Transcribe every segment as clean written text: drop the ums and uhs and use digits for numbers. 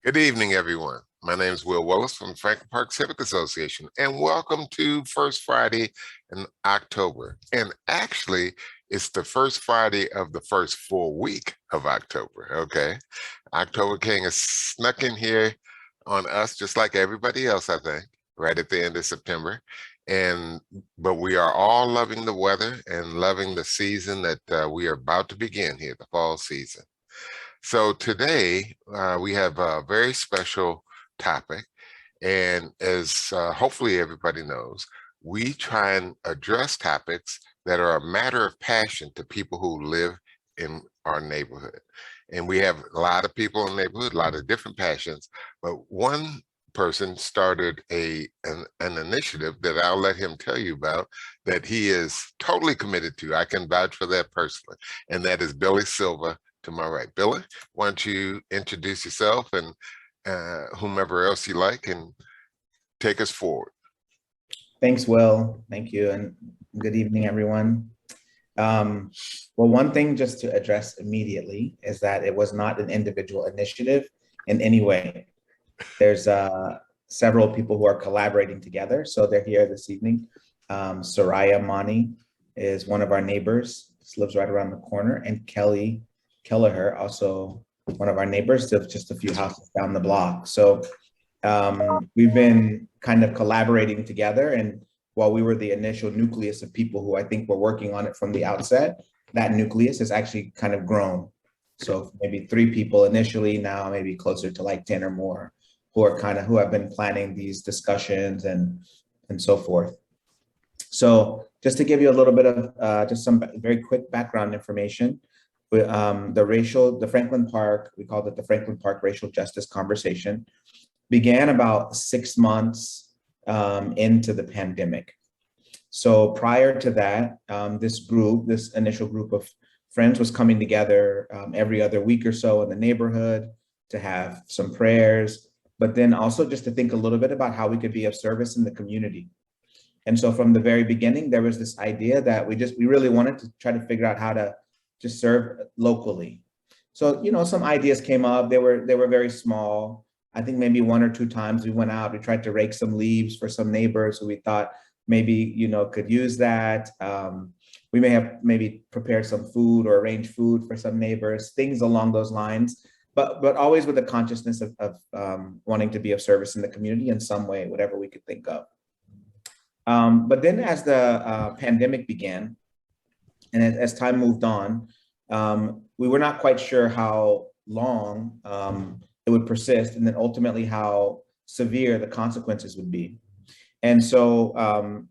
Good evening, everyone. My name is Will Willis from the Franklin Park Civic Association, and welcome to First Friday in October. And actually, it's the first Friday of the first full week of October, okay? October King has snuck in here on us, just like everybody else, I think, right at the end of September. But we are all loving the weather and loving the season that we are about to begin here, the fall season. So today we have a very special topic, and as hopefully everybody knows, we try and address topics that are a matter of passion to people who live in our neighborhood. And we have a lot of people in the neighborhood, a lot of different passions, but one person started an initiative that I'll let him tell you about that he is totally committed to. I can vouch for that personally, and that is Billy Silva to my right. Billy, why don't you introduce yourself and whomever else you like and take us forward. Thanks, Will. Thank you. And good evening, everyone. Well, one thing just to address immediately is that it was not an individual initiative in any way. There's several people who are collaborating together. So they're here this evening. Soraya Mani is one of our neighbors. She lives right around the corner. And Kelly Kelleher, also one of our neighbors, just a few houses down the block. So we've been kind of collaborating together. And while we were the initial nucleus of people who I think were working on it from the outset, that nucleus has actually kind of grown. So maybe 3 people initially, now maybe closer to like 10 or more who have been planning these discussions and so forth. So just to give you a little bit of just some very quick background information. The Franklin Park, we called it the Franklin Park Racial Justice Conversation, began about 6 months into the pandemic. So prior to that, this initial group of friends was coming together every other week or so in the neighborhood to have some prayers, but then also just to think a little bit about how we could be of service in the community. And so from the very beginning, there was this idea that we really wanted to try to figure out how to just serve locally. So, some ideas came up. They were very small. I think maybe 1 or 2 times we went out, we tried to rake some leaves for some neighbors who we thought maybe, could use that. We may have maybe prepared some food or arranged food for some neighbors, things along those lines, but always with the consciousness of wanting to be of service in the community in some way, whatever we could think of. But then as the pandemic began, and as time moved on, we were not quite sure how long it would persist, and then ultimately how severe the consequences would be. And so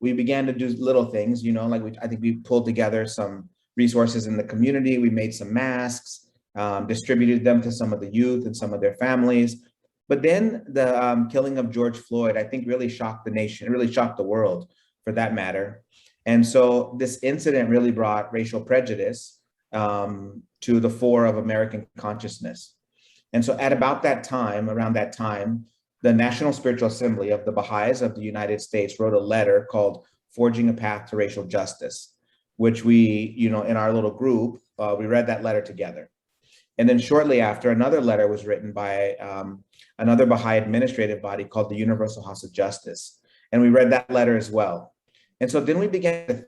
we began to do little things, I think we pulled together some resources in the community. We made some masks, distributed them to some of the youth and some of their families. But then the killing of George Floyd, I think, really shocked the nation, really shocked the world for that matter. And so this incident really brought racial prejudice to the fore of American consciousness. And so around that time, the National Spiritual Assembly of the Baha'is of the United States wrote a letter called Forging a Path to Racial Justice, which we, in our little group, we read that letter together. And then shortly after, another letter was written by another Baha'i administrative body called the Universal House of Justice. And we read that letter as well. And so then we began to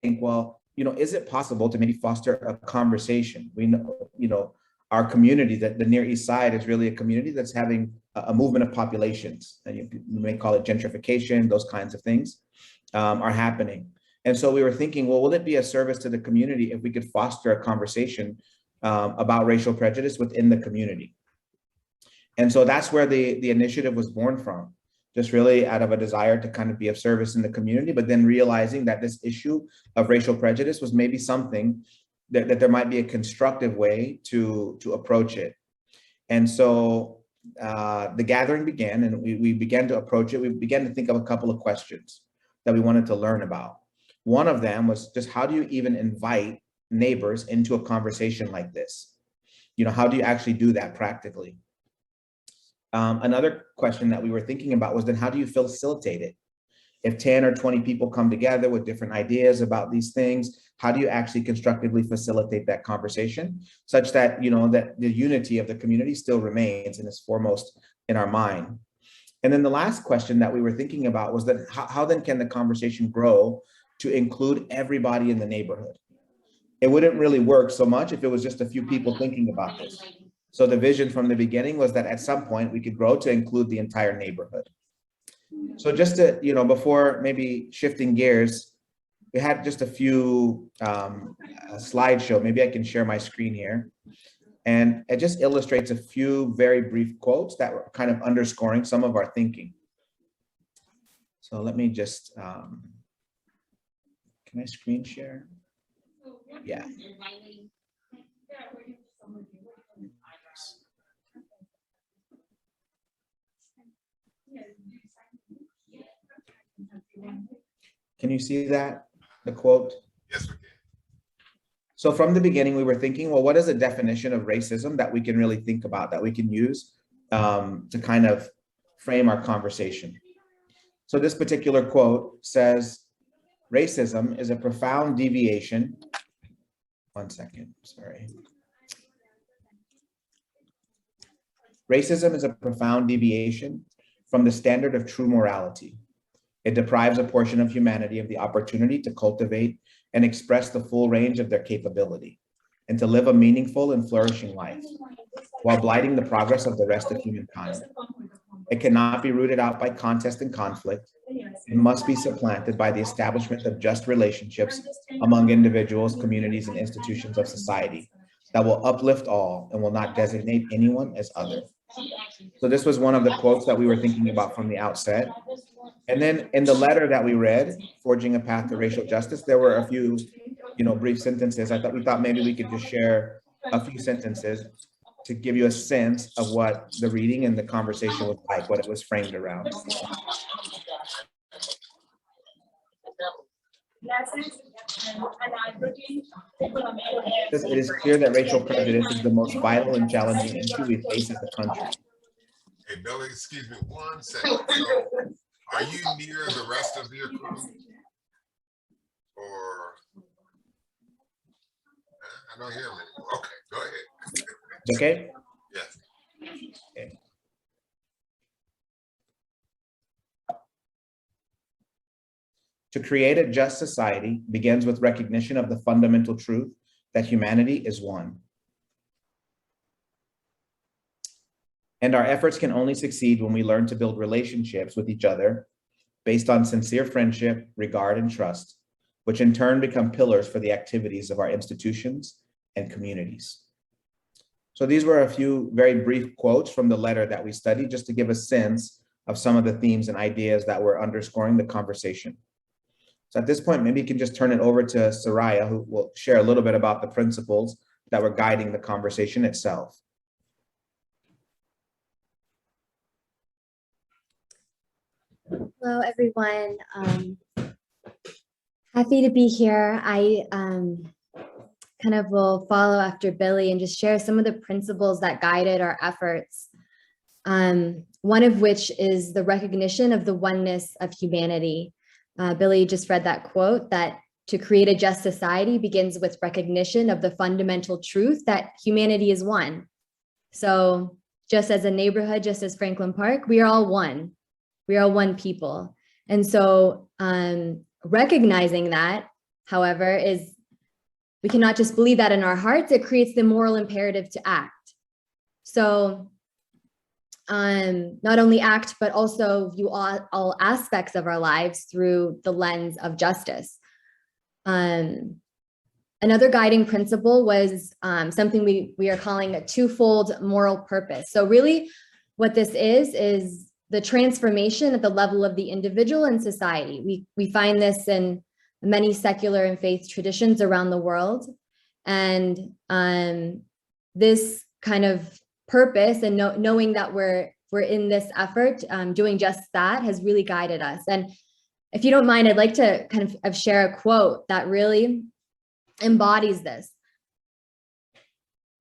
think, well, is it possible to maybe foster a conversation? We know, our community, that the Near East Side is really a community that's having a movement of populations. And you may call it gentrification, those kinds of things are happening. And so we were thinking, well, will it be a service to the community if we could foster a conversation about racial prejudice within the community? And so that's where the initiative was born from, just really out of a desire to kind of be of service in the community, but then realizing that this issue of racial prejudice was maybe something that there might be a constructive way to approach it. And so the gathering began, and we began to approach it. We began to think of a couple of questions that we wanted to learn about. One of them was just, how do you even invite neighbors into a conversation like this? How do you actually do that practically? Another question that we were thinking about was, then how do you facilitate it? If 10 or 20 people come together with different ideas about these things, how do you actually constructively facilitate that conversation such that, that the unity of the community still remains and is foremost in our mind? And then the last question that we were thinking about was that how then can the conversation grow to include everybody in the neighborhood? It wouldn't really work so much if it was just a few people thinking about this. So the vision from the beginning was that at some point we could grow to include the entire neighborhood. So just to, before maybe shifting gears, we had just a few slideshow. Maybe I can share my screen here. And it just illustrates a few very brief quotes that were kind of underscoring some of our thinking. So let me just, can I screen share? Yeah. Can you see that, the quote? Yes, we can. So from the beginning, we were thinking, well, what is a definition of racism that we can really think about, that we can use to kind of frame our conversation? So this particular quote says, racism is a profound deviation. One second, sorry. Racism is a profound deviation from the standard of true morality. It deprives a portion of humanity of the opportunity to cultivate and express the full range of their capability and to live a meaningful and flourishing life while blighting the progress of the rest of humankind. It cannot be rooted out by contest and conflict. It must be supplanted by the establishment of just relationships among individuals, communities, and institutions of society that will uplift all and will not designate anyone as other. So this was one of the quotes that we were thinking about from the outset. And then in the letter that we read, Forging a Path to Racial Justice, there were a few, brief sentences. We thought maybe we could just share a few sentences to give you a sense of what the reading and the conversation was like, what it was framed around. It is clear that racial prejudice is the most vital and challenging issue we face as a country. Hey, Billy, excuse me 1 second. So, are you near the rest of your crew? Or I don't hear him anymore. Okay, go ahead. Okay? Yes. Okay. To create a just society begins with recognition of the fundamental truth that humanity is one. And our efforts can only succeed when we learn to build relationships with each other based on sincere friendship, regard, and trust, which in turn become pillars for the activities of our institutions and communities. So these were a few very brief quotes from the letter that we studied, just to give a sense of some of the themes and ideas that were underscoring the conversation. So at this point, maybe you can just turn it over to Soraya, who will share a little bit about the principles that were guiding the conversation itself. Hello, everyone. Happy to be here. I kind of will follow after Billy and just share some of the principles that guided our efforts. One of which is the recognition of the oneness of humanity. Billy just read that quote that to create a just society begins with recognition of the fundamental truth that humanity is one. So just as a neighborhood, just as Franklin Park, we are all one. We are all one people. And so recognizing that, however, is we cannot just believe that in our hearts, it creates the moral imperative to act. So not only act, but also view all aspects of our lives through the lens of justice. Another guiding principle was something we are calling a twofold moral purpose. So really what this is the transformation at the level of the individual and society. We find this in many secular and faith traditions around the world. And this kind of purpose and knowing that we're in this effort, doing just that has really guided us. And if you don't mind, I'd like to kind of share a quote that really embodies this.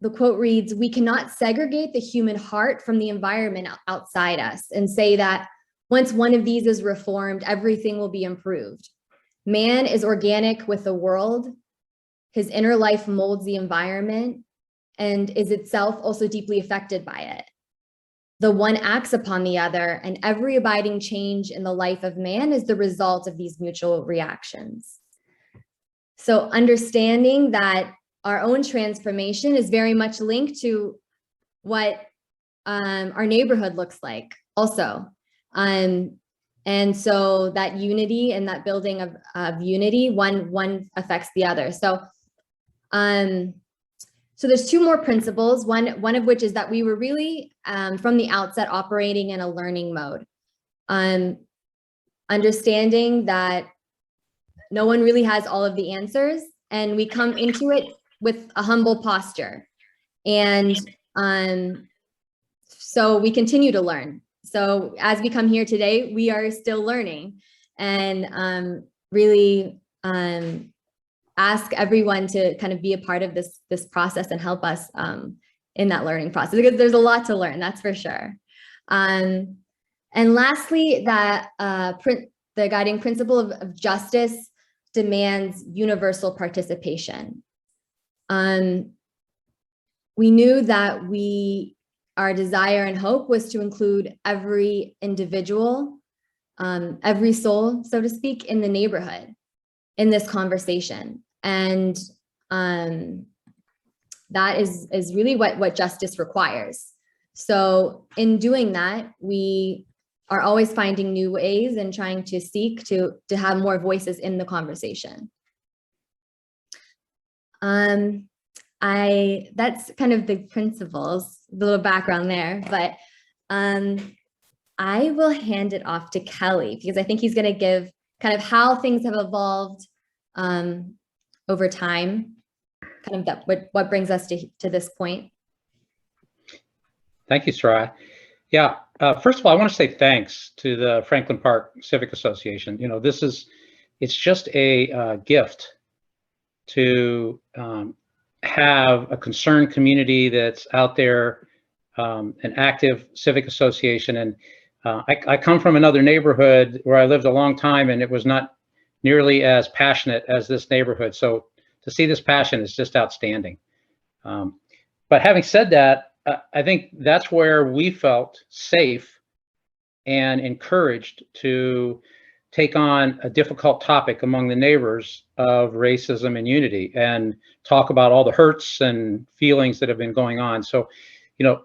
The quote reads, "We cannot segregate the human heart from the environment outside us and say that once one of these is reformed, everything will be improved. Man is organic with the world. His inner life molds the environment and is itself also deeply affected by it. The one acts upon the other, and every abiding change in the life of man is the result of these mutual reactions. So understanding that our own transformation is very much linked to what our neighborhood looks like also. And so that unity and that building of unity, one affects the other. So there's two more principles, one of which is that we were really from the outset operating in a learning mode. Understanding that no one really has all of the answers, and we come into it with a humble posture. And so we continue to learn. So as we come here today, we are still learning, and really ask everyone to kind of be a part of this process and help us in that learning process, because there's a lot to learn, that's for sure. And lastly, that the guiding principle of justice demands universal participation. We knew that our desire and hope was to include every individual, every soul, so to speak, in the neighborhood in this conversation. And that is really what justice requires. So in doing that, we are always finding new ways and trying to seek to have more voices in the conversation. That's kind of the principles, a little background there, but I will hand it off to Kelly, because I think he's going to give kind of how things have evolved over time, kind of what brings us to this point. Thank you, Soraya. Yeah, first of all, I want to say thanks to the Franklin Park Civic Association. You know, it's just a gift to have a concerned community that's out there, an active civic association. And I come from another neighborhood where I lived a long time, and it was not nearly as passionate as this neighborhood. So to see this passion is just outstanding. But having said that, I think that's where we felt safe and encouraged to take on a difficult topic among the neighbors of racism and unity, and talk about all the hurts and feelings that have been going on. So, you know,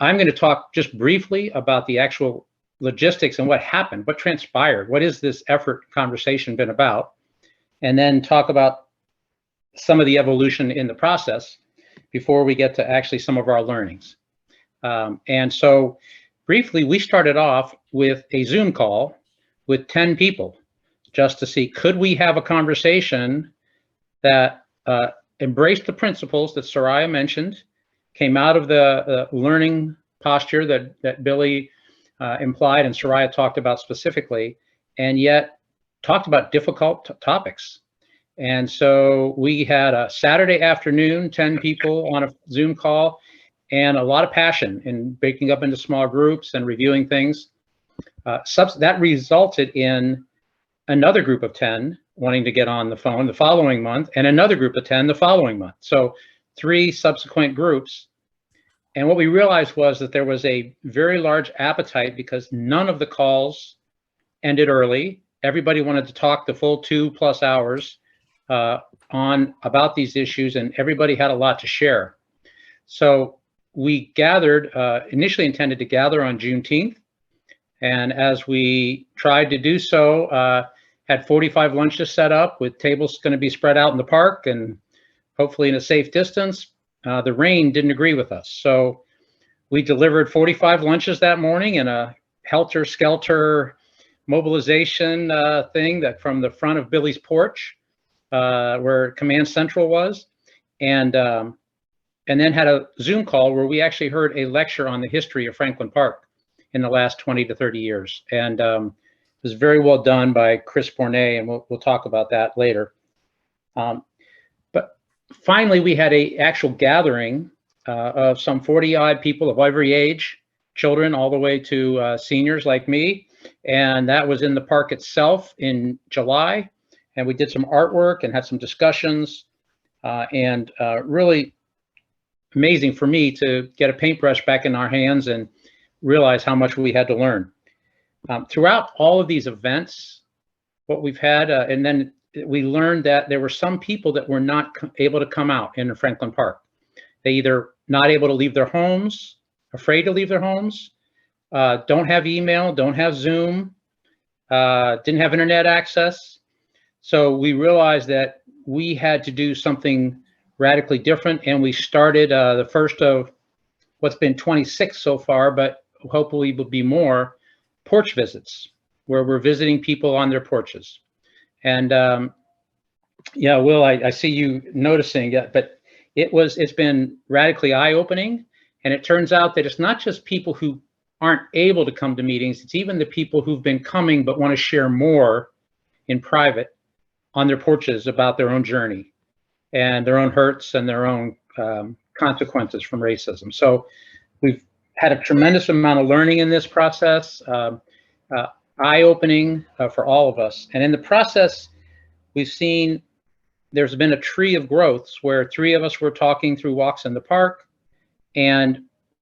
I'm going to talk just briefly about the actual logistics and what happened, what transpired, what is this effort conversation been about, and then talk about some of the evolution in the process before we get to actually some of our learnings. And so briefly, we started off with a Zoom call with 10 people just to see, could we have a conversation that embraced the principles that Soraya mentioned, came out of the learning posture that Billy implied and Soraya talked about specifically, and yet talked about difficult topics. And so we had a Saturday afternoon, 10 people on a Zoom call, and a lot of passion in breaking up into small groups and reviewing things. That resulted in another group of 10 wanting to get on the phone the following month, and another group of 10 the following month. So 3 subsequent groups. And what we realized was that there was a very large appetite, because none of the calls ended early. Everybody wanted to talk the full 2+ hours about these issues, and everybody had a lot to share. So we gathered, initially intended to gather on Juneteenth. And as we tried to do so, had 45 lunches set up with tables going to be spread out in the park and hopefully in a safe distance. The rain didn't agree with us. So we delivered 45 lunches that morning in a helter-skelter mobilization thing that from the front of Billy's porch, where Command Central was. And then had a Zoom call where we actually heard a lecture on the history of Franklin Park in the last 20 to 30 years. And it was very well done by Chris Bournet, and we'll talk about that later. But finally, we had an actual gathering of some 40-odd people of every age, children all the way to seniors like me. And that was in the park itself in July. And we did some artwork and had some discussions. and really amazing for me to get a paintbrush back in our hands and realize how much we had to learn. Throughout all of these events, what we've had, and then we learned that there were some people that were not able to come out in Franklin Park. They either not able to leave their homes, afraid to leave their homes, don't have email, don't have Zoom, didn't have internet access. So we realized that we had to do something radically different, and we started the first of what's been 26 so far, but hopefully will be more, porch visits, where we're visiting people on their porches. And yeah, Will, I see you noticing it, but it's been radically eye-opening. And it turns out that it's not just people who aren't able to come to meetings, it's even the people who've been coming but want to share more in private on their porches about their own journey and their own hurts and their own consequences from racism. So we've had a tremendous amount of learning in this process, eye-opening for all of us. And in the process, we've seen there's been a tree of growths where 3 of us were talking through walks in the park, and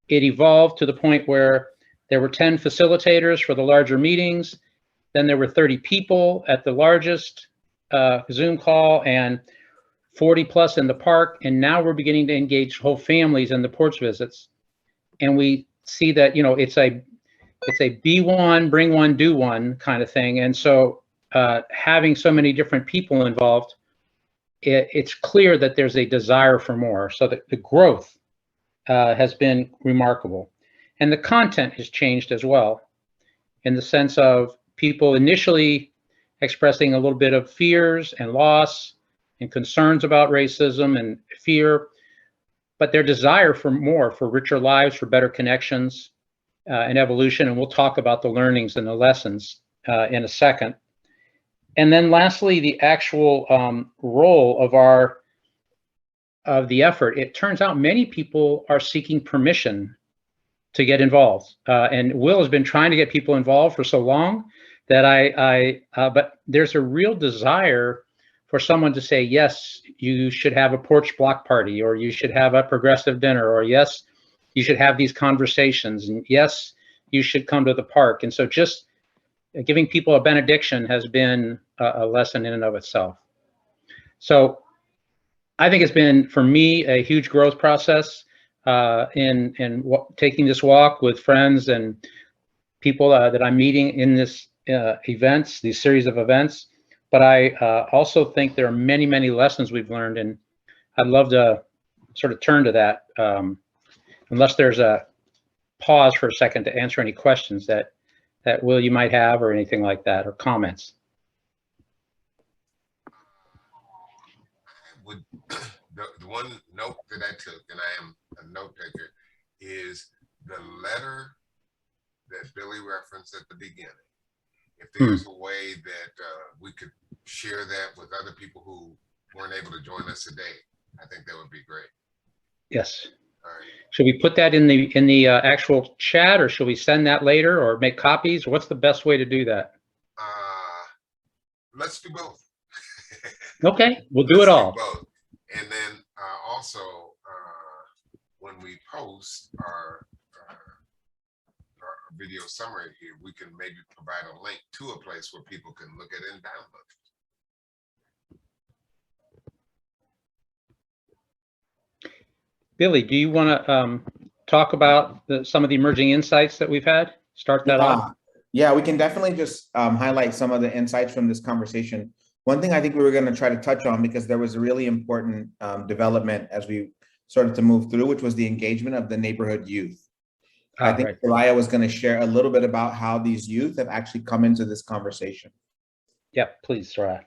it evolved to the point where there were 10 facilitators for the larger meetings. Then there were 30 people at the largest Zoom call and 40 plus in the park. And now we're beginning to engage whole families in the porch visits. And we see that, you know, it's a be one, bring one, do one kind of thing. And so having so many different people involved, it's clear that there's a desire for more. So that the growth has been remarkable. And the content has changed as well, in the sense of people initially expressing a little bit of fears and loss and concerns about racism and fear, but their desire for more, for richer lives, for better connections and evolution. And we'll talk about the learnings and the lessons in a second. And then lastly, the actual role of the effort. It turns out many people are seeking permission to get involved. And Will has been trying to get people involved for so long that but there's a real desire for someone to say, yes, you should have a porch block party, or you should have a progressive dinner, or yes, you should have these conversations, and yes, you should come to the park. And so just giving people a benediction has been a lesson in and of itself. So I think it's been, for me, a huge growth process in taking this walk with friends and people that I'm meeting in this events, these series of events. But I also think there are many, many lessons we've learned, and I'd love to sort of turn to that, unless there's a pause for a second to answer any questions that Will, you might have, or anything like that, or comments. I would, the one note that I took, and I am a note taker, is the letter that Billy referenced at the beginning. If there's a way that we could share that with other people who weren't able to join us today, I think that would be great. Yes. All right. Should we put that in the actual chat, or should we send that later, or make copies? What's the best way to do that? Let's do both. Okay, we'll do it all. Both. And then also, when we post our video summary here, we can maybe provide a link to a place where people can look at it and download it. Billy, do you want to talk about some of the emerging insights that we've had? Start that off. Yeah, we can definitely just highlight some of the insights from this conversation. One thing I think we were going to try to touch on, because there was a really important development as we started to move through, which was the engagement of the neighborhood youth. I think Soraya was going to share a little bit about how these youth have actually come into this conversation. Yeah, please, Soraya.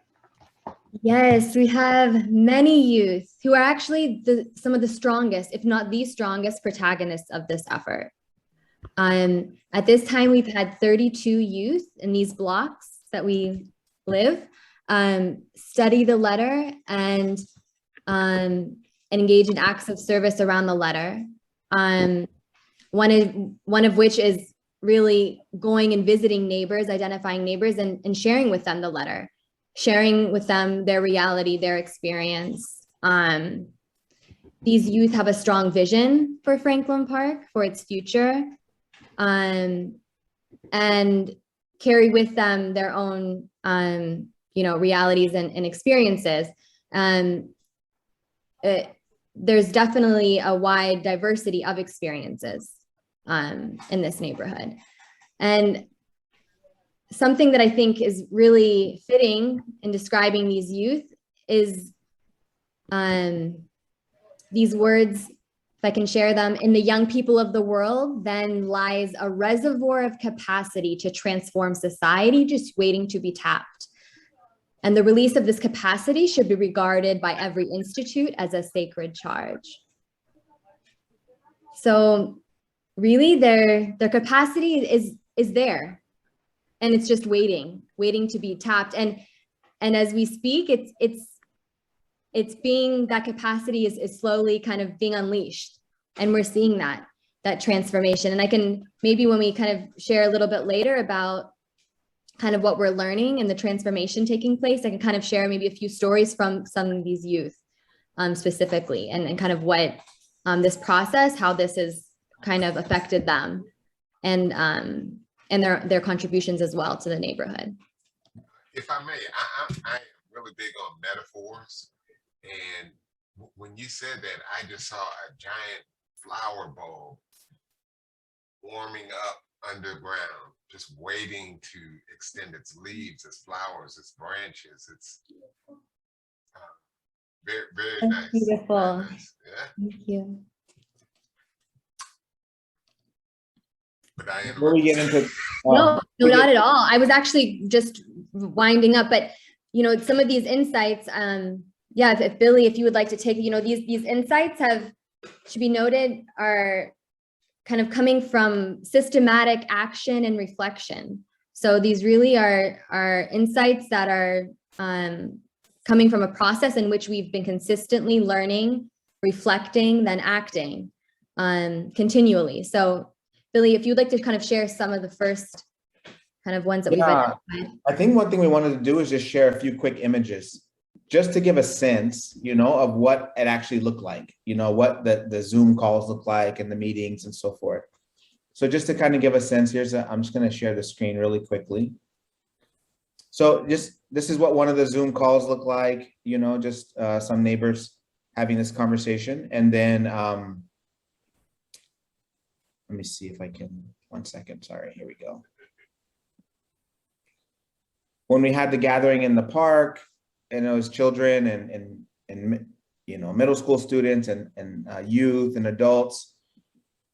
Yes, we have many youth who are actually some of the strongest, if not the strongest, protagonists of this effort. At this time, we've had 32 youth in these blocks that we live study the letter and engage in acts of service around the letter. One of which is really going and visiting neighbors, identifying neighbors, and sharing with them the letter, sharing with them their reality, their experience. These youth have a strong vision for Franklin Park, for its future, and carry with them their own, realities and experiences. There's definitely a wide diversity of experiences in this neighborhood. And something that I think is really fitting in describing these youth is these words, if I can share them: in the young people of the world, then lies a reservoir of capacity to transform society, just waiting to be tapped. And the release of this capacity should be regarded by every institute as a sacred charge. So really their capacity is there, and it's just waiting to be tapped. And as we speak, it's being, that capacity is slowly kind of being unleashed, and we're seeing that transformation. And I can, maybe when we kind of share a little bit later about kind of what we're learning and the transformation taking place, I can kind of share maybe a few stories from some of these youth specifically, and kind of what this process, how this has kind of affected them, and their contributions as well to the neighborhood. If I may, I am really big on metaphors. And when you said that, I just saw a giant flower bulb warming up underground, just waiting to extend its leaves, its flowers, its branches. It's very, very nice. Beautiful. Very nice. Yeah. Thank you. But I Before we get into No, not at all. I was actually just winding up, but some of these insights, yeah, if Billy, if you would like to take, these insights should be noted, are kind of coming from systematic action and reflection. So these really are insights that are coming from a process in which we've been consistently learning, reflecting, then acting continually. So Billy, if you'd like to kind of share some of the first kind of ones that we've identified. I think one thing we wanted to do is just share a few quick images, just to give a sense, of what it actually looked like, what the Zoom calls look like and the meetings and so forth. So just to kind of give a sense, I'm just going to share the screen really quickly. So this is what one of the Zoom calls look like, just some neighbors having this conversation. And then let me see if I can, 1 second, sorry, here we go. When we had the gathering in the park, and it was children and middle school students and youth and adults,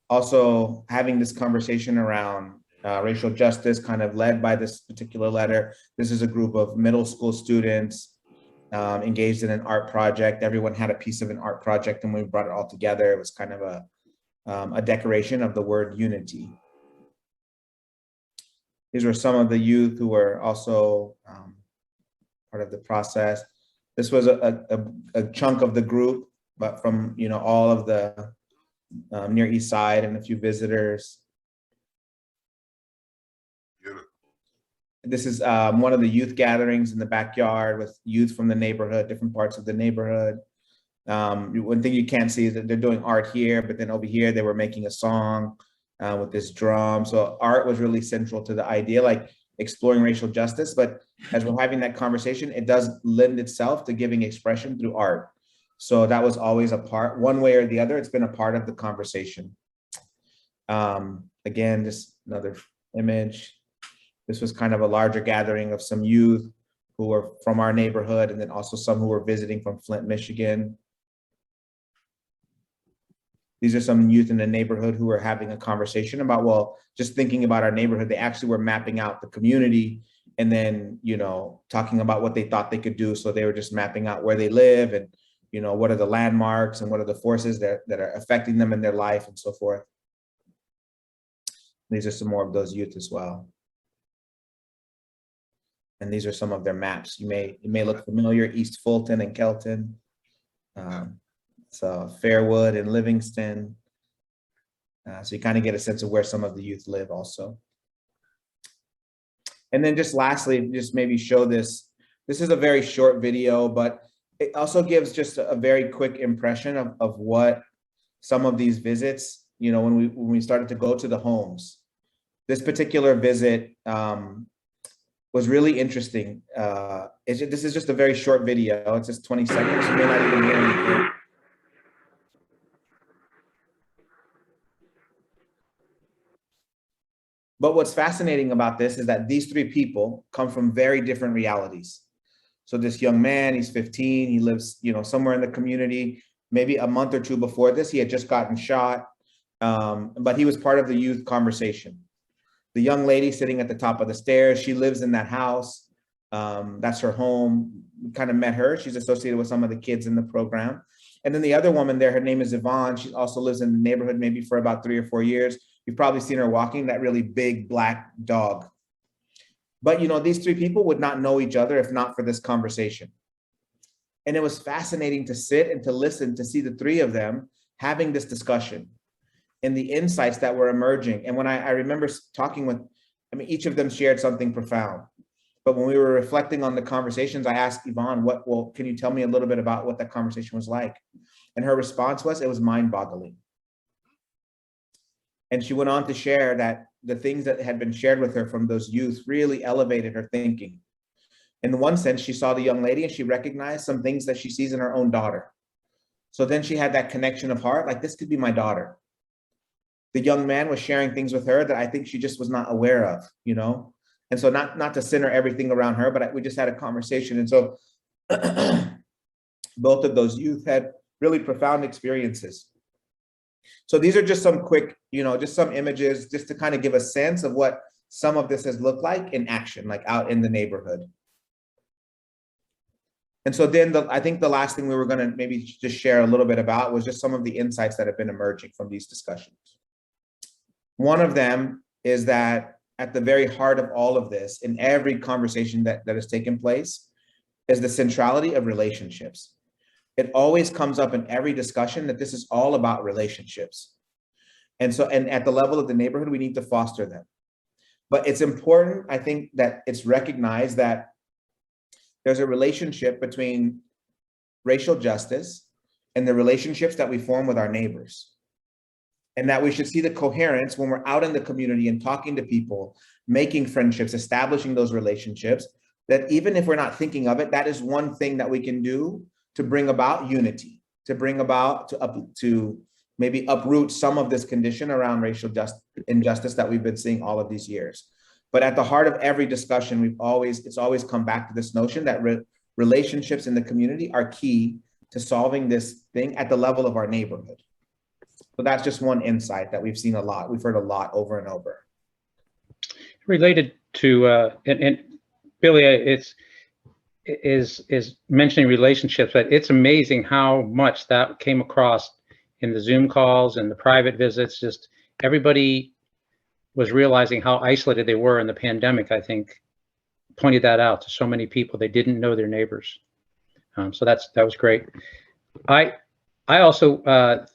also having this conversation around racial justice, kind of led by this particular letter. This is a group of middle school students engaged in an art project. Everyone had a piece of an art project, and when we brought it all together, it was kind of a decoration of the word unity. These were some of the youth who were also part of the process. This was a chunk of the group, but from all of the Near East Side and a few visitors. This is one of the youth gatherings in the backyard with youth from the neighborhood, different parts of the neighborhood. One thing you can't see is that they're doing art here, but then over here they were making a song with this drum. So art was really central to the idea, like exploring racial justice. But as we're having that conversation, it does lend itself to giving expression through art. So that was always a part, one way or the other, it's been a part of the conversation. Again, just another image. This was kind of a larger gathering of some youth who were from our neighborhood, and then also some who were visiting from Flint, Michigan. These are some youth in the neighborhood who were having a conversation about, well, just thinking about our neighborhood. They actually were mapping out the community and then, talking about what they thought they could do. So they were just mapping out where they live and, what are the landmarks and what are the forces that are affecting them in their life and so forth. These are some more of those youth as well. And these are some of their maps. You may look familiar, East Fulton and Kelton. So Fairwood and Livingston. So you kind of get a sense of where some of the youth live also. And then just lastly, just maybe show this. This is a very short video, but it also gives just a very quick impression of what some of these visits, you know, when we started to go to the homes. This particular visit was really interesting. This is just a very short video. It's just 20 seconds. You may not even hear anything. But what's fascinating about this is that these three people come from very different realities. So this young man, he's 15, he lives, you know, somewhere in the community. Maybe a month or two before this, he had just gotten shot, but he was part of the youth conversation. The young lady sitting at the top of the stairs, she lives in that house. That's her home. We kind of met her. She's associated with some of the kids in the program. And then the other woman there, her name is Yvonne. She also lives in the neighborhood maybe for about 3 or 4 years. You've probably seen her walking that really big black dog. But, you know, these three people would not know each other if not for this conversation. And it was fascinating to sit and to listen, to see the three of them having this discussion and the insights that were emerging. And when I remember talking with, I mean, each of them shared something profound. But when we were reflecting on the conversations, I asked Yvonne, well, can you tell me a little bit about what that conversation was like? And her response was, it was mind-boggling. And she went on to share that the things that had been shared with her from those youth really elevated her thinking. In one sense, she saw the young lady and she recognized some things that she sees in her own daughter. So then she had that connection of heart, like, this could be my daughter. The young man was sharing things with her that I think she just was not aware of, you know? And so not to center everything around her, but we just had a conversation. And so both of those youth had really profound experiences. So these are just some quick, you know, just some images just to kind of give a sense of what some of this has looked like in action, like out in the neighborhood. And so then I think the last thing we were going to maybe just share a little bit about was just some of the insights that have been emerging from these discussions. One of them is that at the very heart of all of this, in every conversation that has taken place, is the centrality of relationships. It always comes up in every discussion that this is all about relationships. And so, and at the level of the neighborhood, we need to foster them. But it's important, I think, that it's recognized that there's a relationship between racial justice and the relationships that we form with our neighbors. And that we should see the coherence when we're out in the community and talking to people, making friendships, establishing those relationships, that even if we're not thinking of it, that is one thing that we can do to bring about unity, to bring about, to maybe uproot some of this condition around racial injustice that we've been seeing all of these years. But at the heart of every discussion, it's always come back to this notion that relationships in the community are key to solving this thing at the level of our neighborhood. So that's just one insight that we've seen a lot. We've heard a lot over and over. Related to, and Billy, is mentioning relationships, but it's amazing how much that came across in the Zoom calls and the private visits. Just everybody was realizing how isolated they were in the pandemic. I think pointed that out to so many people. They didn't know their neighbors. So that was great. I also,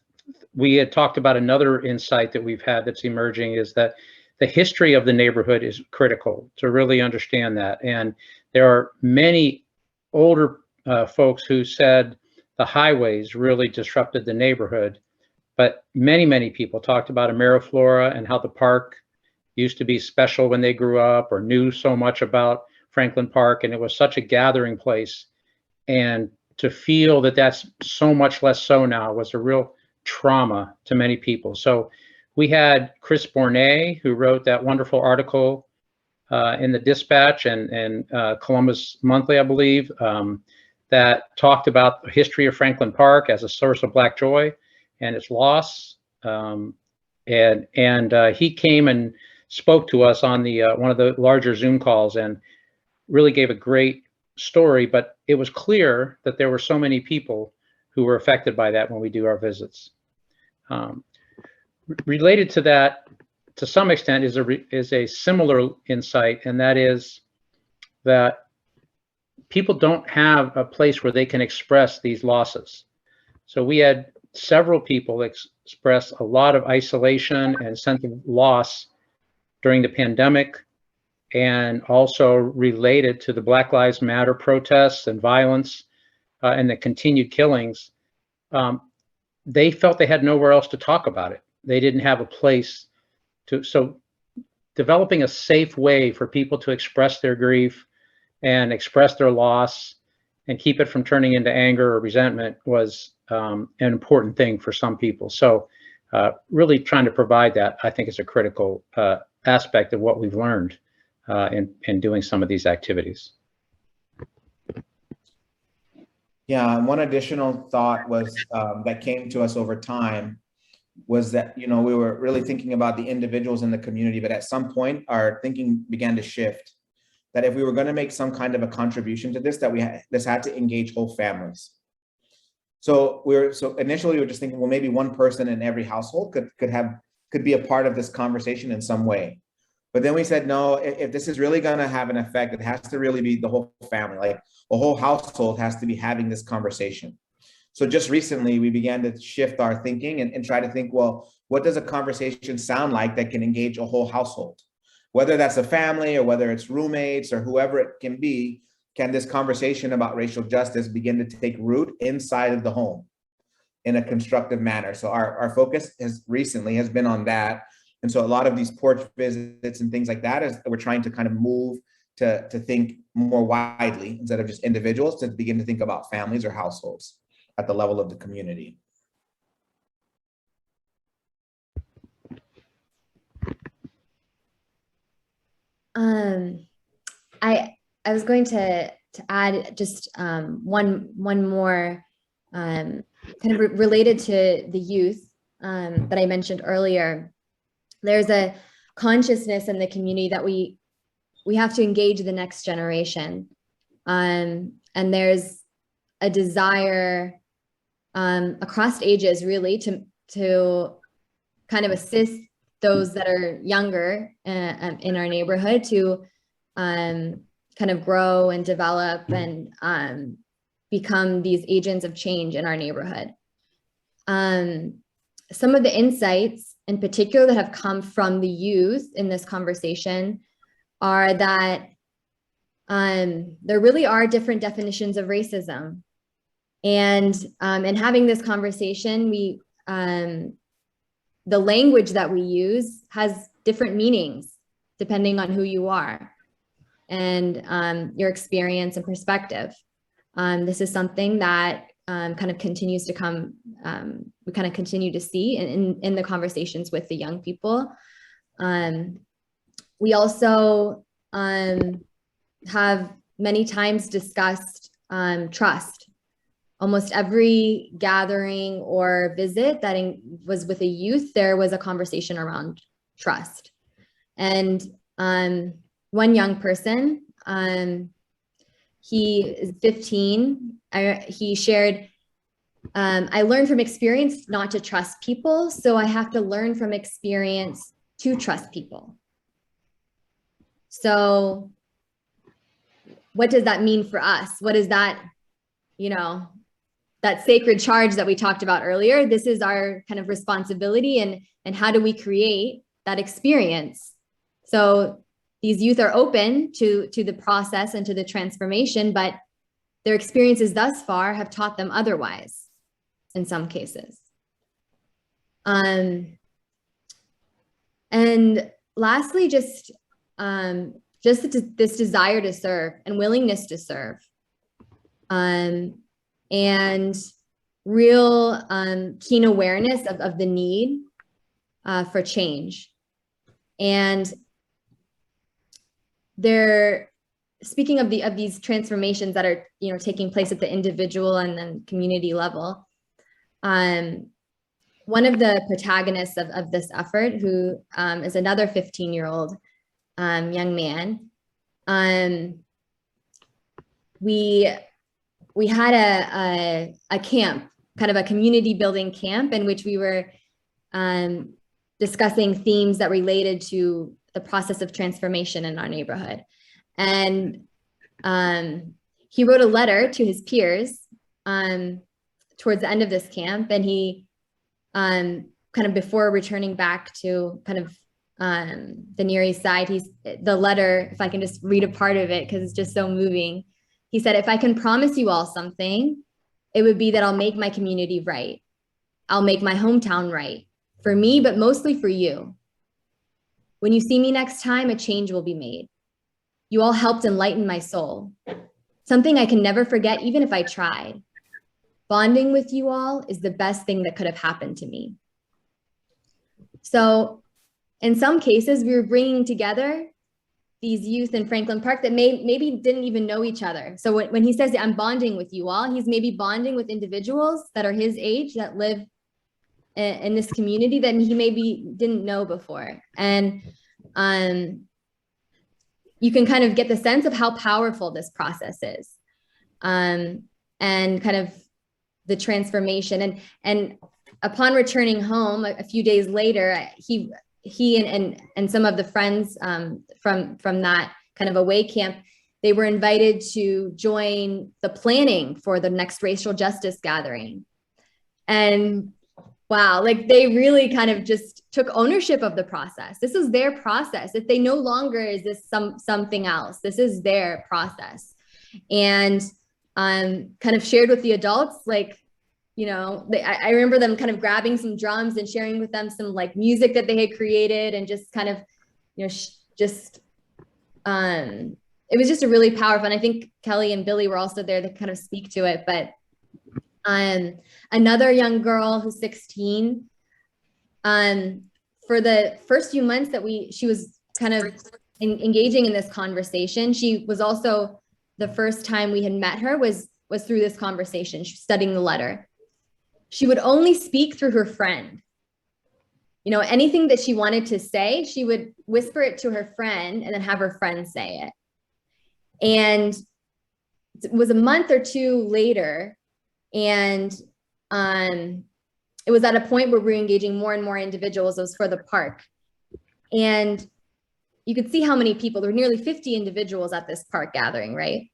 we had talked about another insight that we've had that's emerging, is that the history of the neighborhood is critical to really understand that. And there are many older folks who said the highways really disrupted the neighborhood, but many people talked about Ameriflora and how the park used to be special when they grew up or knew so much about Franklin Park, and it was such a gathering place. And to feel that that's so much less so now was a real trauma to many people. So we had Chris Bournet, who wrote that wonderful article in the Dispatch and Columbus Monthly, I believe, that talked about the history of Franklin Park as a source of Black joy and its loss. And he came and spoke to us on the one of the larger Zoom calls and really gave a great story. But it was clear that there were so many people who were affected by that when we do our visits. Related to that, to some extent, is a similar insight, and that is that people don't have a place where they can express these losses. So we had several people express a lot of isolation and sense of loss during the pandemic, and also related to the Black Lives Matter protests and violence. and the continued killings, they felt they had nowhere else to talk about it. They didn't have a place to, so developing a safe way for people to express their grief and express their loss and keep it from turning into anger or resentment was an important thing for some people. So really trying to provide that, I think, is a critical aspect of what we've learned in doing some of these activities. Yeah, and one additional thought was that came to us over time was that, you know, we were really thinking about the individuals in the community, but at some point our thinking began to shift, that if we were going to make some kind of a contribution to this, that this had to engage whole families. So initially we were just thinking, well, maybe one person in every household could be a part of this conversation in some way. But then we said, no, if this is really going to have an effect, it has to really be the whole family, like a whole household has to be having this conversation. So just recently, we began to shift our thinking and try to think, well, what does a conversation sound like that can engage a whole household? Whether that's a family or whether it's roommates or whoever it can be, can this conversation about racial justice begin to take root inside of the home in a constructive manner? So our focus has been on that. And so a lot of these porch visits and things like that is we're trying to kind of move to think more widely instead of just individuals, to begin to think about families or households at the level of the community. I was going to add just one more kind of related to the youth that I mentioned earlier. There's a consciousness in the community that we have to engage the next generation, and there's a desire across ages really to kind of assist those that are younger in our neighborhood to kind of grow and develop and become these agents of change in our neighborhood. Some of the insights in particular that have come from the youth in this conversation are that there really are different definitions of racism. And in having this conversation, the language that we use has different meanings depending on who you are and your experience and perspective. This is something that kind of continues to come, we kind of continue to see in the conversations with the young people. We also have many times discussed trust. Almost every gathering or visit that was with a youth, there was a conversation around trust. And one young person, he is 15, he shared, I learned from experience not to trust people, so I have to learn from experience to trust people. So what does that mean for us? What is that, you know, that sacred charge that we talked about earlier? This is our kind of responsibility, and how do we create that experience? So these youth are open to the process and to the transformation, but their experiences thus far have taught them otherwise in some cases. And lastly, just this desire to serve and willingness to serve. And real keen awareness of the need for change. And they're speaking of these transformations that are, you know, taking place at the individual and then community level. One of the protagonists of this effort, who is another 15-year-old young man, we had a camp, kind of a community building camp, in which we were discussing themes that related to the process of transformation in our neighborhood. And he wrote a letter to his peers towards the end of this camp. And he kind of before returning back to kind of the Near East Side, the letter, if I can just read a part of it, because it's just so moving. He said, "If I can promise you all something, it would be that I'll make my community right. I'll make my hometown right for me, but mostly for you. When you see me next time, a change will be made. You all helped enlighten my soul, something I can never forget, even if I tried. Bonding with you all is the best thing that could have happened to me. So in some cases, we were bringing together these youth in Franklin Park that maybe didn't even know each other. So when he says, I'm bonding with you all, he's maybe bonding with individuals that are his age that live in this community that he maybe didn't know before. And you can kind of get the sense of how powerful this process is, and kind of the transformation. And upon returning home a few days later, he and some of the friends from that kind of away camp, they were invited to join the planning for the next racial justice gathering. And wow, like they really kind of just took ownership of the process. This is their process. If they no longer is this something else, this is their process. And kind of shared with the adults, like, you know, I remember them kind of grabbing some drums and sharing with them some like music that they had created, and just kind of, you know, it was just a really powerful, and I think Kelly and Billy were also there to kind of speak to it. But another young girl who's 16, for the first few months that she was kind of engaging in this conversation, she was also, the first time we had met her was through this conversation. She was studying the letter. She would only speak through her friend. You know, anything that she wanted to say, she would whisper it to her friend and then have her friend say it. And it was a month or two later, and it was at a point where we were engaging more and more individuals. It was for the park. And you could see how many people, there were nearly 50 individuals at this park gathering, right?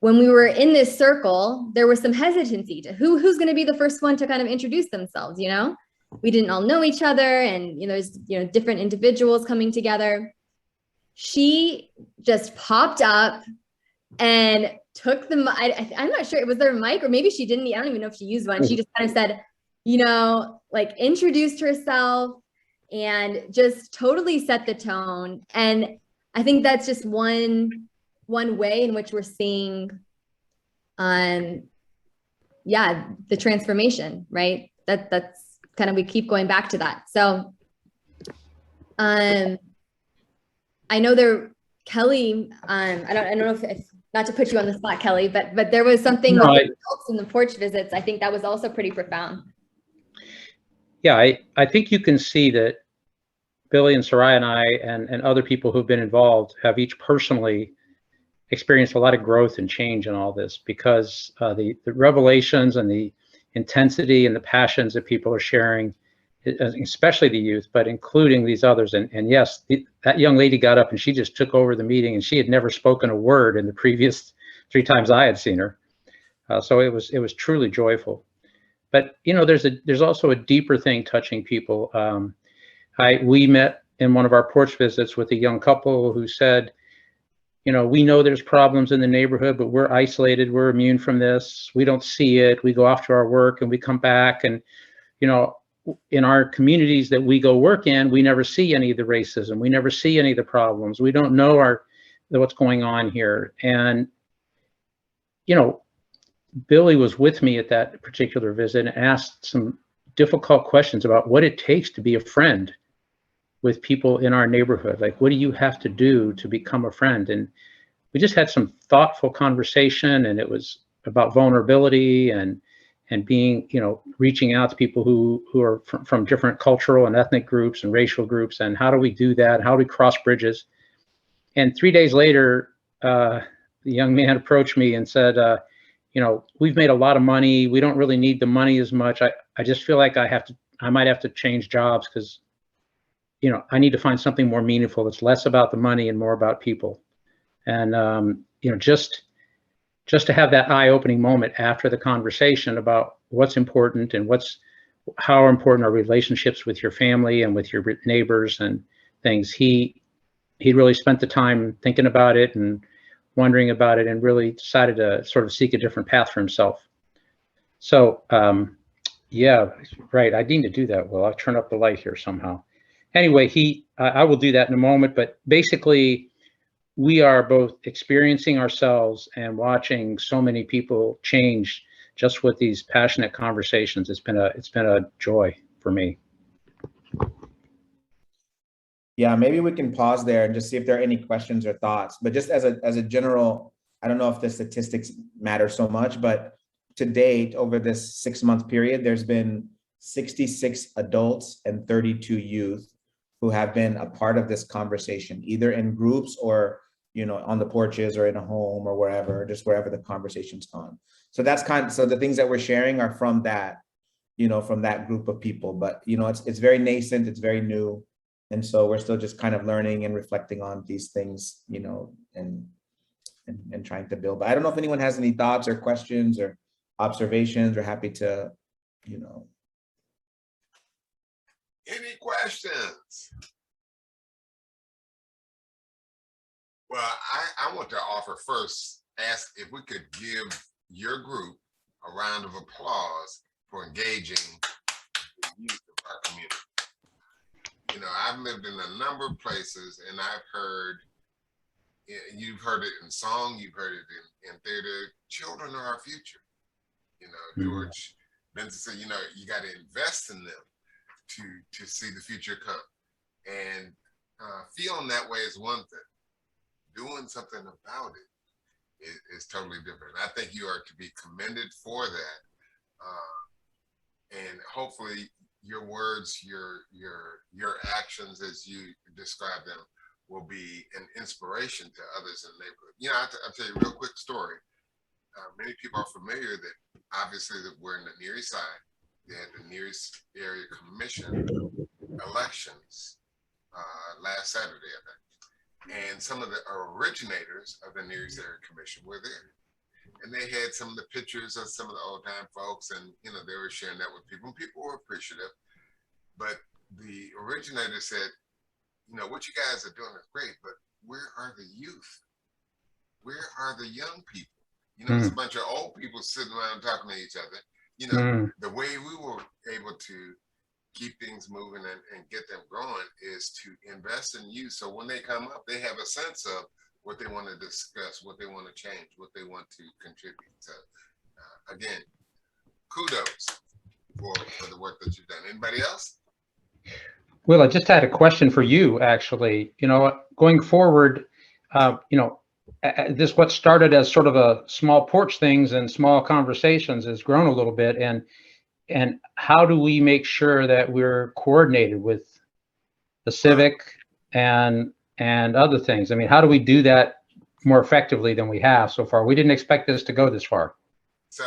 When we were in this circle, there was some hesitancy to who's going to be the first one to kind of introduce themselves. You know, we didn't all know each other, and, you know, there's, you know, different individuals coming together. She just popped up and took the, I'm not sure, it was their mic, or maybe she didn't, I don't even know if she used one. She just kind of said, you know, like introduced herself and just totally set the tone. And I think that's just one way in which we're seeing, the transformation, right? That's kind of, we keep going back to that. So, I know Kelly, I don't know if not to put you on the spot, Kelly, but there was something with the adults in the porch visits. I think that was also pretty profound. Yeah, I think you can see that Billy and Soraya and I and other people who've been involved have each personally experienced a lot of growth and change in all this, because the revelations and the intensity and the passions that people are sharing, especially the youth, but including these others. And yes, that young lady got up and she just took over the meeting, and she had never spoken a word in the previous 3 times I had seen her. So it was truly joyful. But, you know, there's also a deeper thing touching people. We met in one of our porch visits with a young couple who said, you know, we know there's problems in the neighborhood, but we're isolated, we're immune from this, we don't see it, we go off to our work and we come back, and, you know, in our communities that we go work in, we never see any of the racism, we never see any of the problems, we don't know what's going on here. And, you know, Billy was with me at that particular visit and asked some difficult questions about what it takes to be a friend with people in our neighborhood. Like, what do you have to do to become a friend? And we just had some thoughtful conversation, and it was about vulnerability and being, you know, reaching out to people who are from different cultural and ethnic groups and racial groups, and how do we do that? How do we cross bridges? And 3 days later, the young man approached me and said, you know, we've made a lot of money. We don't really need the money as much. I just feel like I might have to change jobs, because, you know, I need to find something more meaningful that's less about the money and more about people. And, you know, just to have that eye-opening moment after the conversation about what's important and how important are relationships with your family and with your neighbors and things. He really spent the time thinking about it and wondering about it and really decided to sort of seek a different path for himself. So yeah, right. I need to do that. Well, I'll turn up the light here somehow. Anyway, I will do that in a moment, but basically we are both experiencing ourselves and watching so many people change just with these passionate conversations. It's been a joy for me. Yeah, maybe we can pause there and just see if there are any questions or thoughts. But just as a general, I don't know if the statistics matter so much, but to date, over this 6-month period, there's been 66 adults and 32 youth who have been a part of this conversation, either in groups or, you know, on the porches or in a home or wherever, just wherever the conversation's gone. So that's so the things that we're sharing are from that, you know, from that group of people. But, you know, it's very nascent, it's very new. And so we're still just kind of learning and reflecting on these things, you know, and trying to build. But I don't know if anyone has any thoughts or questions or observations. We're happy to, you know. Any questions? Well, I want to offer first, ask if we could give your group a round of applause for engaging the youth of our community. You know, I've lived in a number of places and I've heard, you've heard it in song, you've heard it in theater, children are our future. You know, George Benson said, you know, you got to invest in them to see the future come. And feeling that way is one thing. Doing something about it is totally different. I think you are to be commended for that. And hopefully your words, your actions as you describe them will be an inspiration to others in the neighborhood. You know, I'll tell you a real quick story. Many people are familiar that obviously that we're in the Near East Side. They had the Near East Area Commission elections last Saturday, I think. And some of the originators of the Near East Area Commission were there. And they had some of the pictures of some of the old time folks, and you know, they were sharing that with people, and people were appreciative. But the originator said, you know, what you guys are doing is great, but where are the youth? Where are the young people? You know, it's a bunch of old people sitting around talking to each other. You know, the way we were able to keep things moving and get them growing is to invest in youth. So when they come up, they have a sense of what they want to discuss, what they want to change, what they want to contribute. So again, kudos for the work that you've done. Anybody else? Will, I just had a question for you, actually. You know, going forward, you know, this what started as sort of a small porch things and small conversations has grown a little bit. And how do we make sure that we're coordinated with the civic and other things? I mean, how do we do that more effectively than we have so far? We didn't expect this to go this far. So,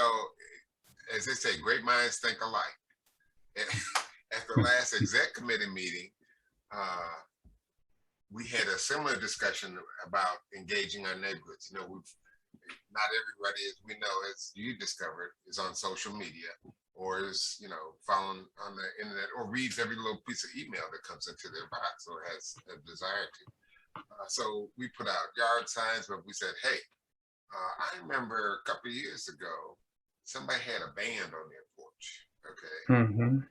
as they say, great minds think alike. At the last exec committee meeting, we had a similar discussion about engaging our neighborhoods. You know, not everybody, as we know, as you discovered, is on social media or is, you know, following on the internet or reads every little piece of email that comes into their box or has a desire to. So we put out yard signs, but we said, hey, I remember a couple of years ago, somebody had a band on their porch, okay?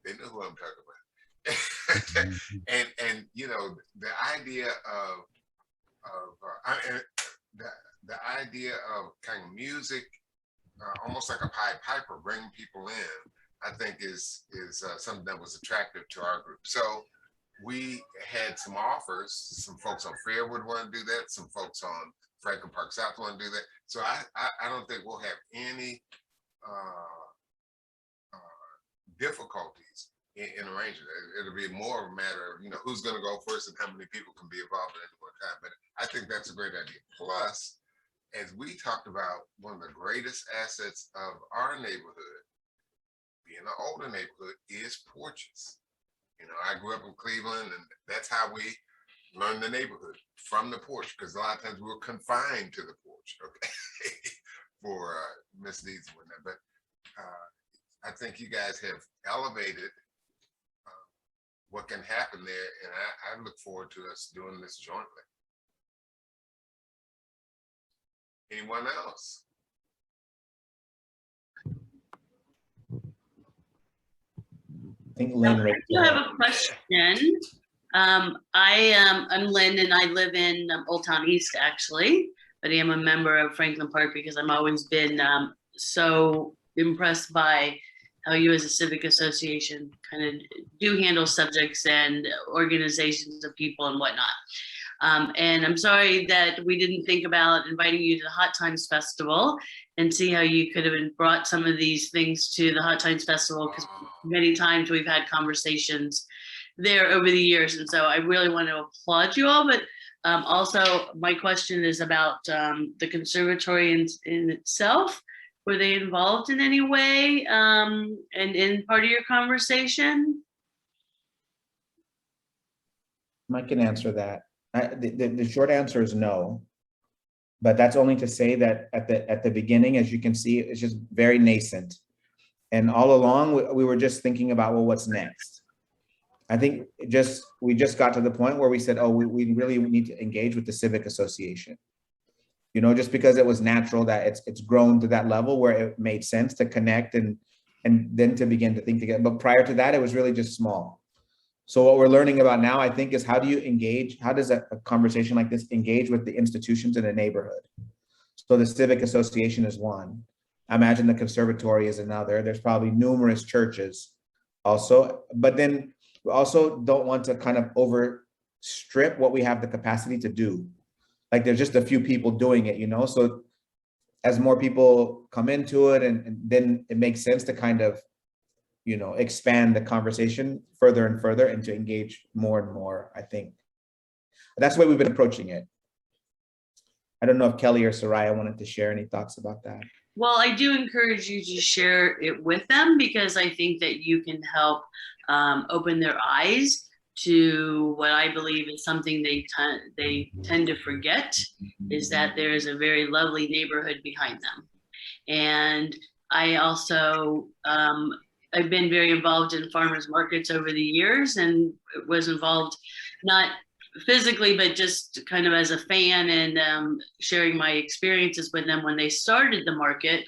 They know who I'm talking about. and you know, the idea of the idea of kind of music, almost like a Pied Piper, bringing people in, I think is something that was attractive to our group. So we had some offers. Some folks on Fairwood want to do that. Some folks on Franklin Park South want to do that. So I don't think we'll have any difficulties in arranging it. It'll be more of a matter of, you know, who's going to go first and how many people can be involved at any one time. But I think that's a great idea. Plus, as we talked about, one of the greatest assets of our neighborhood, being an older neighborhood, is porches. You know, I grew up in Cleveland, and that's how we learned the neighborhood, from the porch, because a lot of times we were confined to the porch, okay, for misdeeds and whatnot. But I think you guys have elevated what can happen there, and I look forward to us doing this jointly. Anyone else? I think Lynn. I do have a question. I'm Lynn, and I live in Old Town East, actually, but I am a member of Franklin Park because I've always been so impressed by how you as a civic association kind of do handle subjects and organizations of people and whatnot. And I'm sorry that we didn't think about inviting you to the Hot Times Festival and see how you could have brought some of these things to the Hot Times Festival, because many times we've had conversations there over the years. And so I really want to applaud you all, but also my question is about the conservatory in itself. Were they involved in any way and in part of your conversation? I can answer that. The short answer is no, but that's only to say that at the beginning, as you can see, it's just very nascent. And all along, we were just thinking about, well, what's next? I think we just got to the point where we said, oh, we really need to engage with the Civic Association. You know, just because it was natural that it's grown to that level where it made sense to connect and then to begin to think together. But prior to that, it was really just small. So what we're learning about now, I think, is how do you engage? How does a conversation like this engage with the institutions in the neighborhood? So the Civic Association is one. I imagine the Conservatory is another. There's probably numerous churches also, but then we also don't want to kind of overstrip what we have the capacity to do. Like there's just a few people doing it, you know? So as more people come into it, and then it makes sense to kind of, you know, expand the conversation further and further and to engage more and more, I think. That's the way we've been approaching it. I don't know if Kelly or Soraya wanted to share any thoughts about that. Well, I do encourage you to share it with them, because I think that you can help open their eyes to what I believe is something they tend to forget, is that there is a very lovely neighborhood behind them. And I also, I've been very involved in farmers markets over the years, and was involved not physically, but just kind of as a fan, and sharing my experiences with them when they started the market.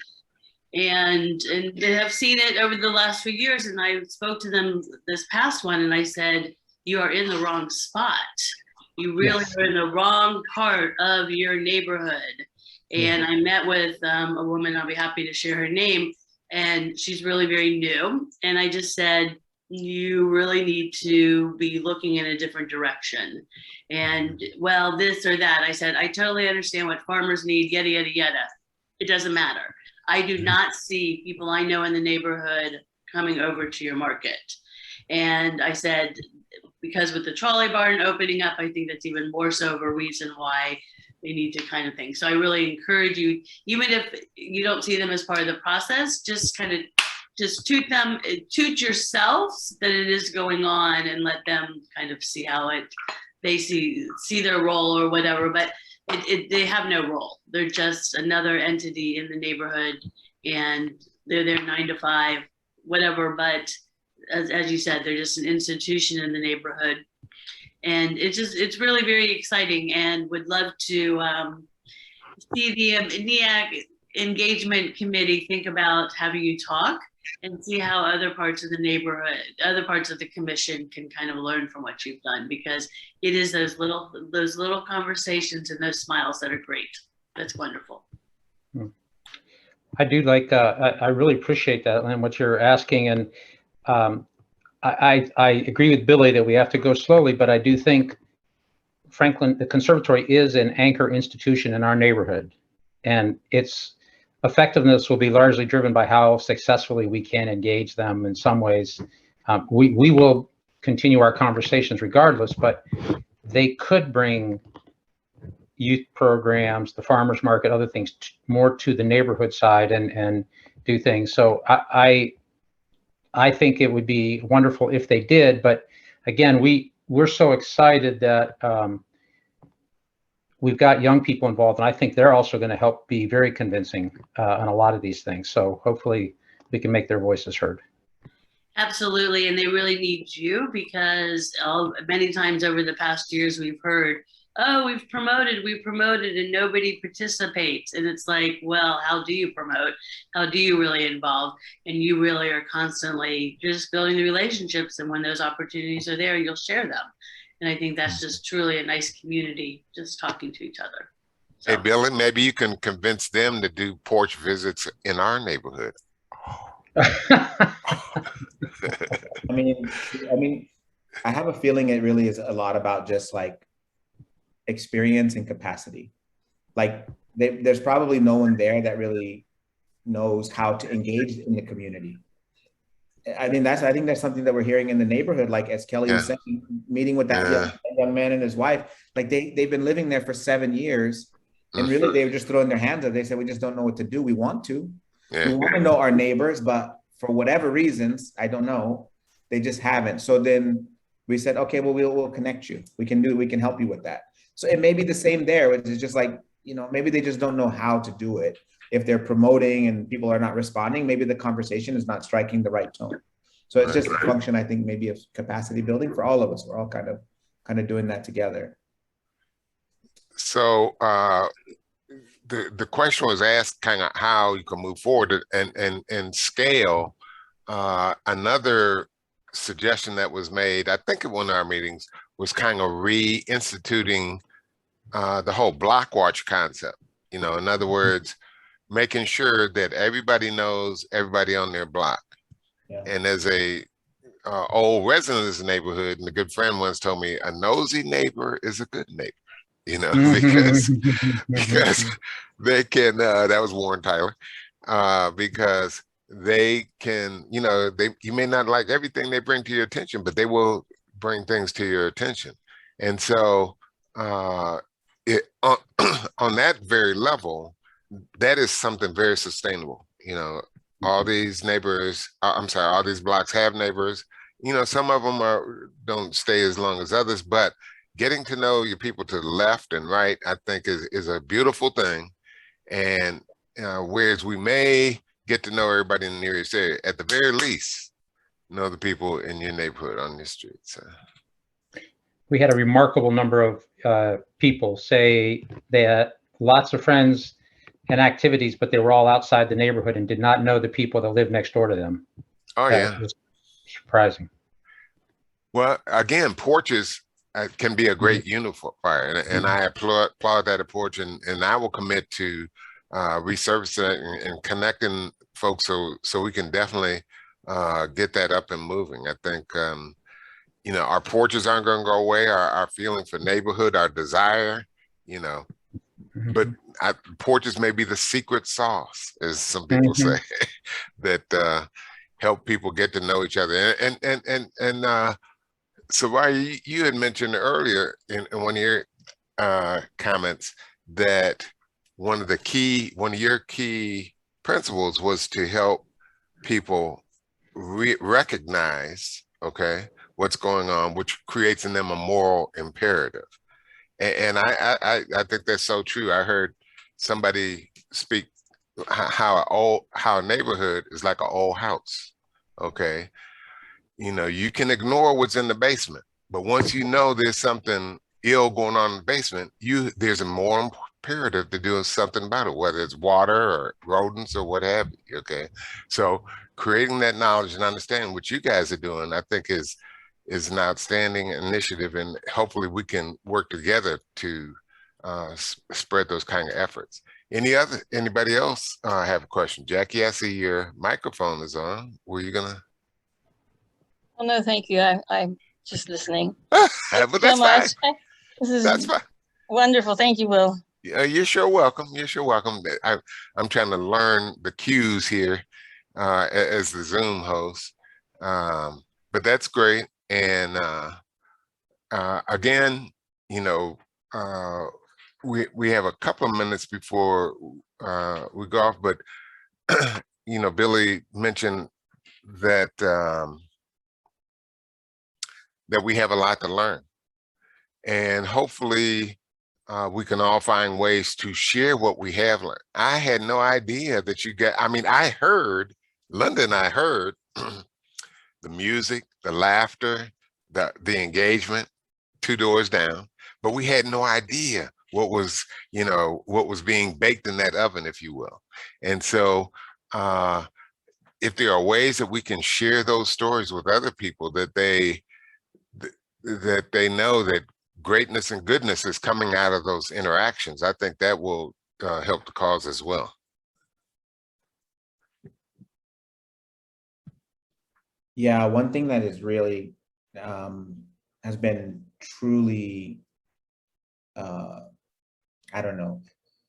And they have seen it over the last few years. And I spoke to them this past one, and I said, you are in the wrong spot. You really are in the wrong part of your neighborhood. And I met with a woman, I'll be happy to share her name, and she's really very new. And I just said, you really need to be looking in a different direction. And well, this or that. I said, I totally understand what farmers need, yada, yada, yada. It doesn't matter. I do not see people I know in the neighborhood coming over to your market. And I said, because with the trolley barn opening up, I think that's even more so of a reason why they need to kind of think. So I really encourage you, even if you don't see them as part of the process, just kind of just toot yourselves that it is going on, and let them kind of see how they see their role or whatever. But they have no role. They're just another entity in the neighborhood, and they're there 9 to 5, whatever. But as you said, they're just an institution in the neighborhood. And it's really very exciting, and would love to see the NEAC engagement committee think about having you talk and see how other parts of the neighborhood, other parts of the commission can kind of learn from what you've done, because it is those little conversations and those smiles that are great. That's wonderful. I do like, I really appreciate that, Lynn, what you're asking. And I agree with Billy that we have to go slowly, but I do think Franklin, the Conservatory is an anchor institution in our neighborhood, and its effectiveness will be largely driven by how successfully we can engage them. In some ways, we will continue our conversations regardless, but they could bring youth programs, the farmers market, other things more to the neighborhood side and do things. So I think it would be wonderful if they did, but again, we're so excited that we've got young people involved, and I think they're also going to help be very convincing on a lot of these things. So hopefully we can make their voices heard. Absolutely, and they really need you, because many times over the past years we've heard oh, we've promoted, and nobody participates. And it's like, well, how do you promote? How do you really involve? And you really are constantly just building the relationships. And when those opportunities are there, you'll share them. And I think that's just truly a nice community, just talking to each other. Hey, Billy, maybe you can convince them to do porch visits in our neighborhood. I mean, I have a feeling it really is a lot about just like experience and capacity. Like there's probably no one there that really knows how to engage in the community. I think that's something that we're hearing in the neighborhood. Like as Kelly was saying, meeting with that young man and his wife, like they've been living there for 7 years, and really they were just throwing their hands up. They said, we just don't know what to do. We want to know our neighbors, but for whatever reasons, I don't know, they just haven't. So then we said, okay, well, we'll connect you. We can help you with that. So it may be the same there, which is just like, maybe they just don't know how to do it. If they're promoting and people are not responding, maybe the conversation is not striking the right tone. So it's just a function, I think, maybe of capacity building for all of us. We're all kind of doing that together. So the question was asked kind of how you can move forward and scale. Another suggestion that was made, I think at one of our meetings, was kind of reinstituting the whole block watch concept. In other words, making sure that everybody knows everybody on their block. And as a old resident of this neighborhood, and a good friend once told me, a nosy neighbor is a good neighbor. Because they can, that was Warren Tyler, because they can, you may not like everything they bring to your attention, but they will bring things to your attention. And so on that very level, that is something very sustainable. All these neighbors, all these blocks have neighbors. Some of them don't stay as long as others, but getting to know your people to the left and right, I think is a beautiful thing. And whereas we may get to know everybody in the nearest area, at the very least, know the people in your neighborhood on your street. So. We had a remarkable number of people say they had lots of friends and activities, but they were all outside the neighborhood and did not know the people that lived next door to them. Oh, That was surprising. Well, again, porches can be a great unifier, and I applaud that approach, and I will commit to resurfacing it and connecting folks so we can definitely get that up and moving. I think our porches aren't going to go away. Our feeling for neighborhood, our desire, but porches may be the secret sauce, as some people say, that help people get to know each other. And Soraya, you had mentioned earlier in one of your comments that one of your key principles was to help people recognize, what's going on, which creates in them a moral imperative. And I think that's so true. I heard somebody speak how a neighborhood is like an old house. You can ignore what's in the basement, but once you know there's something ill going on in the basement, there's a moral imperative to do something about it, whether it's water or rodents or what have you. So creating that knowledge and understanding what you guys are doing, I think is an outstanding initiative, and hopefully we can work together to spread those kind of efforts. Anybody else have a question? Jackie, I see your microphone is on. Were you gonna? Oh, no, thank you. I'm just listening. But that's fine. This is That's fine. Wonderful. Thank you, Will. You're sure welcome. You're sure welcome. I'm trying to learn the cues here as the Zoom host, but that's great. And again, we have a couple of minutes before we go off, but Billy mentioned that that we have a lot to learn, and hopefully we can all find ways to share what we have learned. I had no idea that I heard, Linda and I heard the music, the laughter, the engagement 2 doors down, but we had no idea what was, what was being baked in that oven, if you will. And so if there are ways that we can share those stories with other people, that they know that greatness and goodness is coming out of those interactions, I think that will help the cause as well. Yeah, one thing that is really has been truly, I don't know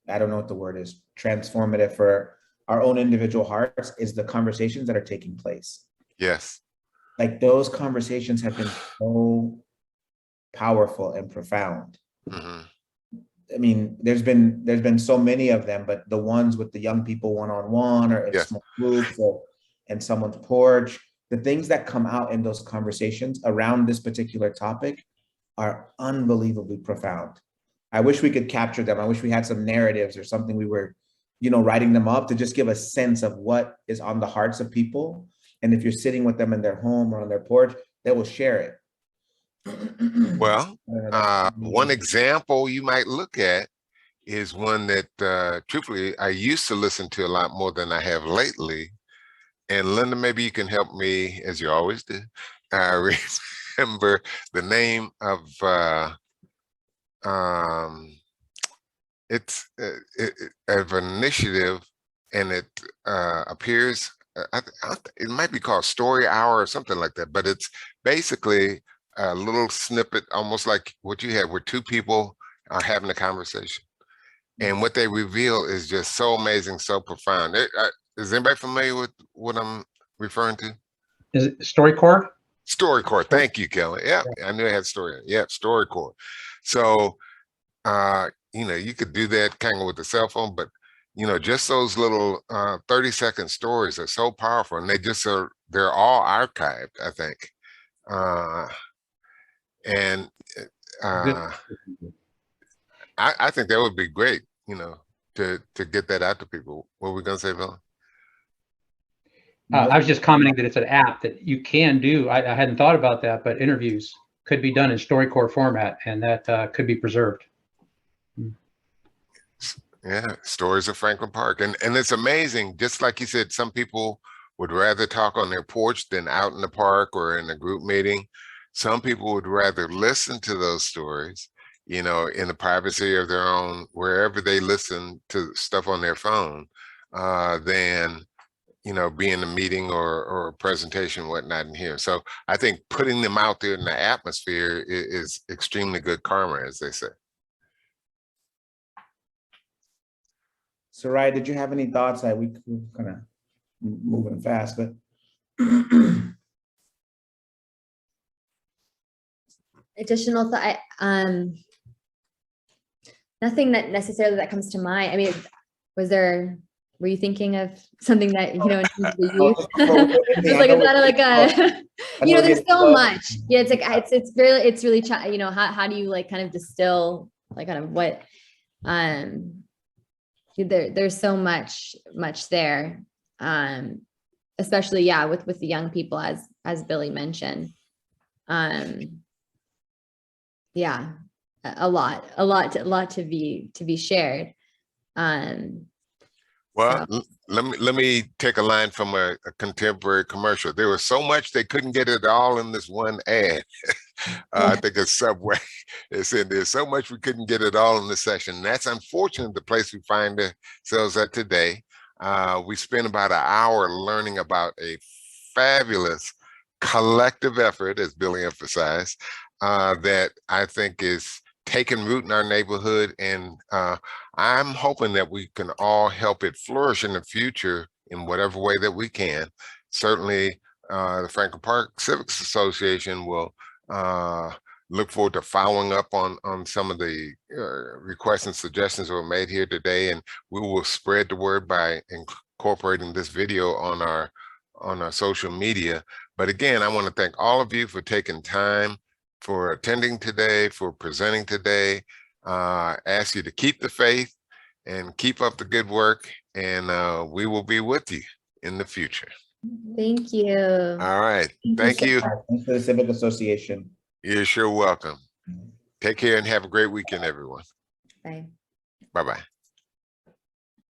what the word is, transformative for our own individual hearts, is the conversations that are taking place. Yes. Like, those conversations have been so powerful and profound. Mm-hmm. I mean, there's been so many of them, but the ones with the young people one-on-one or in small groups or in someone's porch, the things that come out in those conversations around this particular topic are unbelievably profound. I wish we could capture them. I wish we had some narratives or something we were, writing them up to just give a sense of what is on the hearts of people. And if you're sitting with them in their home or on their porch, they will share it. Well, one example you might look at is one that, truthfully, I used to listen to a lot more than I have lately. And Linda, maybe you can help me, as you always do. Remember the name of it's of an initiative, and it appears. It might be called Story Hour or something like that, but it's basically a little snippet, almost like what you have, where two people are having a conversation, and what they reveal is just so amazing, so profound. Is anybody familiar with what I'm referring to? Is it StoryCorps? StoryCorps. Thank you, Kelly. Yeah, I knew I had story. Yeah, StoryCorps. So, you could do that kind of with the cell phone, but just those little 30-second stories are so powerful, and they're all archived, I think. And I think that would be great, to get that out to people. What were we gonna say, Bill? I was just commenting that it's an app that you can do. I hadn't thought about that, but interviews could be done in StoryCorps format, and that could be preserved. Yeah, Stories of Franklin Park. And it's amazing, just like you said, some people would rather talk on their porch than out in the park or in a group meeting. Some people would rather listen to those stories, in the privacy of their own, wherever they listen to stuff on their phone, than be in a meeting or a presentation, whatnot in here. So I think putting them out there in the atmosphere is extremely good karma, as they say. Sarai, did you have any thoughts? We kind of moving fast, but additional thought. Nothing that necessarily that comes to mind. I mean, were you thinking of something that, in terms of the youth? It's like, is that like a, there's so much. Yeah, it's like, it's really, how do you like kind of distill like kind of what, there's so much there, especially, yeah, with the young people, as Billy mentioned. Yeah, a lot to be shared. Well, so let me take a line from a contemporary commercial. There was so much they couldn't get it all in this one ad. I think it's Subway. It said there's so much we couldn't get it all in the session. And that's unfortunate, the place we find ourselves at today. We spent about an hour learning about a fabulous collective effort, as Billy emphasized, that I think is taking root in our neighborhood. And I'm hoping that we can all help it flourish in the future in whatever way that we can. Certainly, the Franklin Park Civic Association will look forward to following up on some of the requests and suggestions that were made here today, and we will spread the word by incorporating this video on our social media. But again, I want to thank all of you for taking time, for attending today, for presenting today. Ask you to keep the faith and keep up the good work, and we will be with you in the future. Thank you. All right. Thank you. Thanks for the Civic Association. You're sure welcome. Take care and have a great weekend, everyone. Bye. Bye-bye.